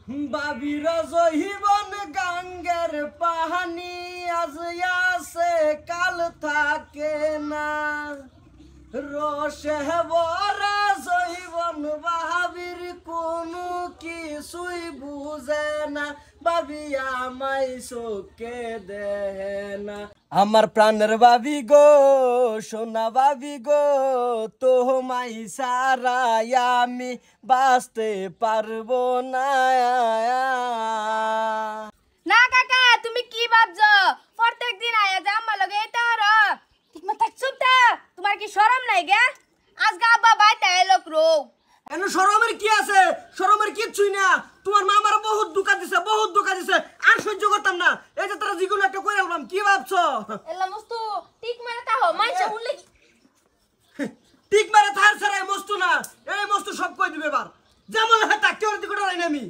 বাবির জহিবন গাঙ্গের পাহানি আজ আছে কাল থাকে না রসে বরা জহিবন বাবির কোনো কিছুই বুঝে না বাবি আমায় চোখে দেহে না আমার প্রাণের বাবি গো সোনা বাবি গো তোমায় সারাই আমি বাঁচতে পারবো না। না কাকা তুমি কি ভাবছো প্রত্যেক দিন আয়া যা আমার লগে এটা হরো ঠিক মত চুপ তা তোমার কি শরম নাই গে আজকে আব্বা বাইতে এলো ক্রো এনে শরমের কি আছে শরমের কিচ্ছুই না তোমার মা আমার বহুত দুঃখ দিছে আর সহ্য করতাম না এই যে তোরা যেগুলো একটা কইরা বললাম কি ভাবছো এলা মস্তু ঠিক মানে তা হো মাইছে উনলে ঠিক মারে থার ছাড়াই মস্তু না এই মস্তু সব কই দিবে এবার যেমন হয় তা কেউ দিকে ডরাই না আমি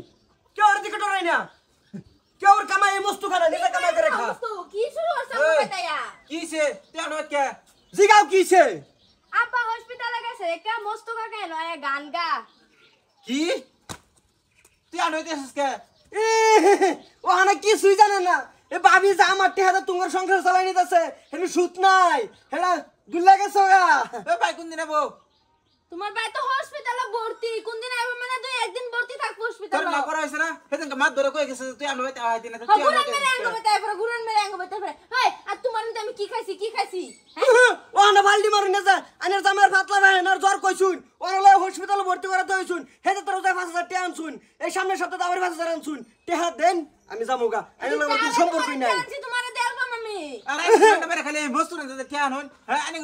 কেউ দিকে ডরাই না কেউ কামাই এই মস্তু খানা নিজে কামাই করে খা মস্তু কি শুরু হইছে আমার তাইয়া কিছে তেন কে জিগাও কিছে আব্বা হসপিটালে গেছে কে মস্তু কাকা এলো আয়া গান গা কি তেন হইতেছস কে ও হানা কি সুই জানে না এ ভাবি যে আমার টেহাতে তোমার সংসার চালাই নিতেছে হেন সুত নাই হেডা দুল্লা গেছো গা এ ভাই কোন দিন আবো তোমার ভাই তো হসপিটালে ভর্তি কোন দিন আইবো মানে তুই একদিন ভর্তি থাকবো তোর হসপিটালে না করা হইছে না হেতেন মাত ধরে কই গেছে তুই আনো হইতে আইতে না তুই গুরান মেরে আঙ্গ বেটাই পরে গুরান মেরে আঙ্গ বেটাই পরে হাই আর তোমার নিতে আমি কি খাইছি ও হানা বালদি মারি না যা আনের জামার ফাতলা ভাই আনার জ্বর কইছুন ওরলে হসপিটালে ভর্তি করাতে হইছুন হেতে তোর যাই 5000 টাকা আনছুন এই সামনের সপ্তাহে আবার 5000 আনছুন টেহা দেন আমি যামুগা আইনের লগে কোনো সম্পর্কই নাই আনছি তোমারে দেলবাম আমি আরে এটা মেরে খালি বস্তু না তেন হন হ্যাঁ আনি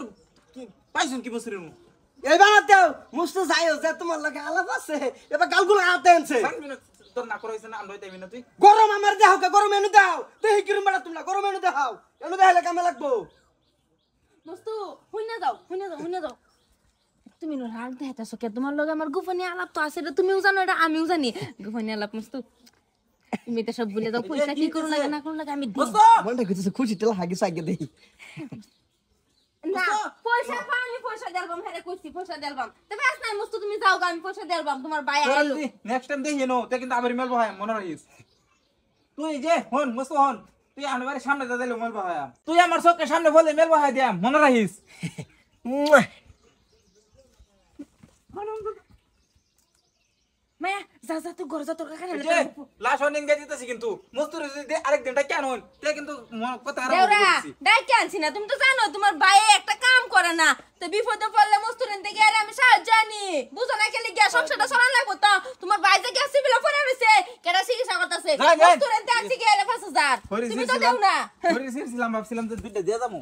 কি পাইছুন কি বস্তু রে এই বানাতেও মুস্ত যাইও যে তোমার লগে আলাপ আছে এবার গালগুলো আতে আনছে তোর না করা হইছে না আনো হইতে না তুই গরম আমার দেহ কে গরম এনু দাও দেহি কিরম বাড়া তোমরা গরম এনু দাও এনু দেখালে কামে লাগবো দোস্ত হুইনা যাও তুমি নো রাগ দেখাইতাছো কে তোমার লগে আমার গোপনে আলাপ তো আছে এটা তুমিও জানো এটা আমিও জানি গোপনে আলাপ মস্ত তুমি তো সব ভুলে যাও পয়সা কি করু লাগে না করু লাগে আমি দিই মনটা কইতেছে খুশি তেল হাগি সাইগে দেই না পয়সা পাও আমি পয়সা দেলবাম হেরে কইছি পয়সা দেলবাম তবে আজ নাই মস্ত তুমি যাও গা আমি পয়সা দেলবাম তোমার ভাই আইলো নেক্সট টাইম দেখি নো তে কিন্তু আবার মেলবো হয় মনে রাখিস তুই যে হন মস্ত হন তুই আমার সামনে দাদাইলো মেলবো হয় তুই আমার চোখের সামনে বলে মেলবো হয় দিয়াম মনে রাখিস মায়া যা তুই ঘর যা তোর কাকা যে লাশ অনেক গেছিতেছি কিন্তু মস্তুর যদি আরেক দিনটা কেন হন তে কিন্তু কথা খারাপ দেওরা বলছিস ডাইকে আনছি না তুমি তো জানো তোমার ভাই একটা কাম করে না তো বিপদে পড়লে মস্তুরেন থেকে আর আমি সাহায্য আনি বুঝো না কেলি গ্যাস সংসারটা চলা লাগবো তো তোমার ভাই যে গ্যাস সিভিল পড়ে রইছে কেডা চিকিৎসা করতেছে মস্তুরেন তে আনছি কি আরে 5000 তুমি তো দেও না হরি সিরছিলাম ভাবছিলাম যে দুইটা দিয়ে যাবো